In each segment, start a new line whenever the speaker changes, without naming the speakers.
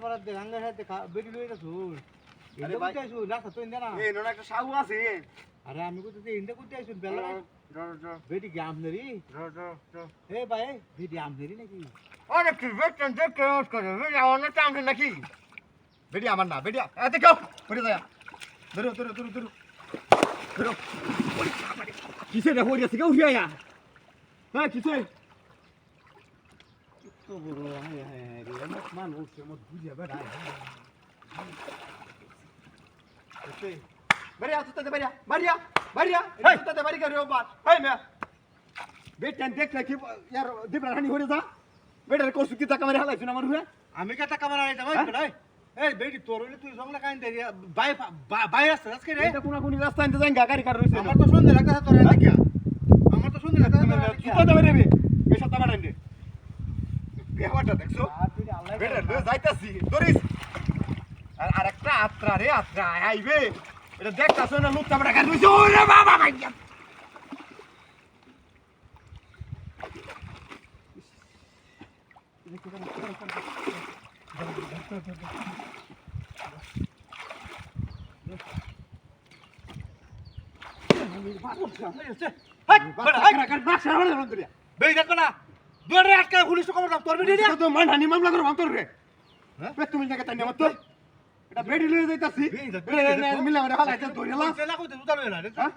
পাড়া দেখাঙ্গা সাথে বেটি লই গেছো
আরে
ইন্দা
ভাই
করতে আইছো রাস্তা তো ইন্দা না
এই নোনা একটা সাহু আছে
আরে আমি কইতে যে ইন্দা করতে আইছো বেলা
জ
বেটি কি আমনেরি
জ
এ ভাই বেটি আমনেরি নাকি
আরে কি বেটেন যে কেস করে বেটি আমার না টান নাকি বেটি আমার না বেটি এতে কেউ করে যায় ধরো ধরো ধরো ধরো ধরো কিসে রে হইয়া থেকে উঠিয়া আয়া হ্যাঁ কিসে
তো বড় হায় হায় রে আমার মানুষ আমার বুঝা বেড়া ওতে
Maria, tu te Maria, Maria, Maria, hey, tu te Maria karo baat. Hey me. Betan dekh na ki yar dibra hani hore da. Betar ko sukita kamera halai suna maru hai.
আমি কে টাকা মারা এটা ভাই বেড়াই এই বেটি তোর হইলে তুই জংলা কাইন দে বাই বাই রাস্তা আজকে রে
Eta kuna kuni rasta inte janga gari kar roise.
আমার তো সুন্দর লাগা তোর দেখিয়া আমার তো সুন্দর লাগা তোর দেখিয়া
Tu te Maria be. Esha ta barande. Behawata dekhso.
আর তুই আল্লাহ
Betar lo jaitasi. Doris. Ar ekta atra re atra aibe. Eta dekhtaso na lutta bada kar roise. Ore baba bhaiya.
বেই দেখো না দৌড়ে আটকা পুলিশ খবর দাও তোর বেটি রে
তো মান হানি মামলা করব তোর রে হ্যাঁ তুমি জায়গা তাই নামত এটা বেডি লয়ে যাইতাছি মিলা মারে হালা এটা ধরিলা
তেলা কইতে জুতা লই না রে
হ্যাঁ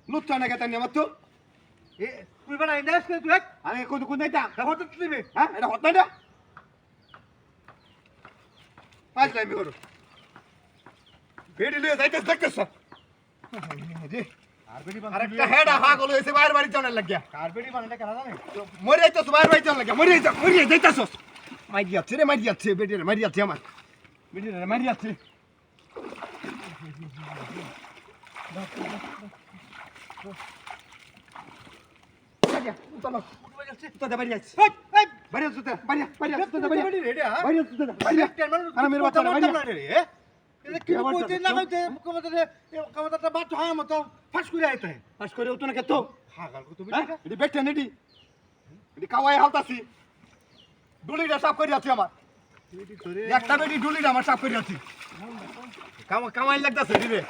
লুচ্চা না গেতা নামত
এ তুই বড় ইন্ডাস করে তুই
আমি কোন কোন যাইতা
দেখো তো তুই
হ্যাঁ এটা হত না পাঁচ লাইন করো বেডি লয়ে যাইতাছ দেখতেছ
আর বেটি
আরেকটা হেড পাগল হইছে বাইরে বাড়ি চলে লাগিয়া
কার বেটি বানাটা কেন জানে
মরে যাইতাছ বাইরে বাড়ি চলে লাগিয়া মরে যাইতাছ মাইরি যাচ্ছে রে মাইরি যাচ্ছে বেডি রে মাইরি যাচ্ছে আমার বেডি রে মাইরি যাচ্ছে বাড়িয়া উতলো উততে বাড়ি যাচ্ছে বাড়িয়া উততে বাড়িয়া উততে বাড়িয়া
বেটি রে হ্যাঁ
বাড়িয়া উততে বাড়িয়া আরে মেরে বাচ্চা বাড়িয়া
রে এটা কি কইতে লাগাইতে কমতাটা বাচ্চা হয় মত ফাঁস করে আইতে
পাস করে উতনে কত
হাগাল কত
হ্যাঁ
বেটি
এডি বেটে নেডি এডি কাওয়াই হালতাছি ডুলিটা সাফ করে যাচ্ছে আমার
বেটি তোরে
একটা বেটি ডুলিটা আমার সাফ করে যাচ্ছে কামাই লাগতাছে রে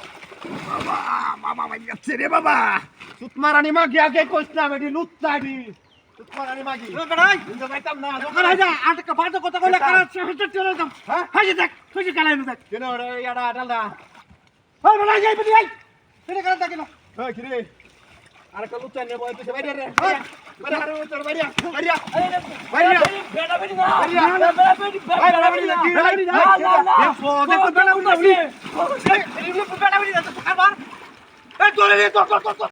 বাবা বাবা ভাই যাচ্ছে রে বাবা সুতমারানি মা গিয়া কে কইছলাম এডি লুচ্চাডি সুতমারানি মা গি
বেড়াই
কিন্তু যাইতাম না
দোকান হাই যা আটকা বাজে কথা কইলা কার চলে যাম
হ্যাঁ
হাই দেখ তুই কালাই না দেখ
কেন রে ইয়াডা ডালদা
হাই বেড়াই যাই বেটি আই এটা কার দেখ না
হ্যাঁ কি রে আরেকটা লুচ্চা নিয়ে বয় তুই বাইরে রে বাইরে আরে তোর বাইরে বাইরে বাইরে
বেটা বেটি না
বেটা
বেটি বেটা বেটি না দেখো দেখো বেটা বেটি না এই বেটা বেটি না তো খাবার এই তোরে তোর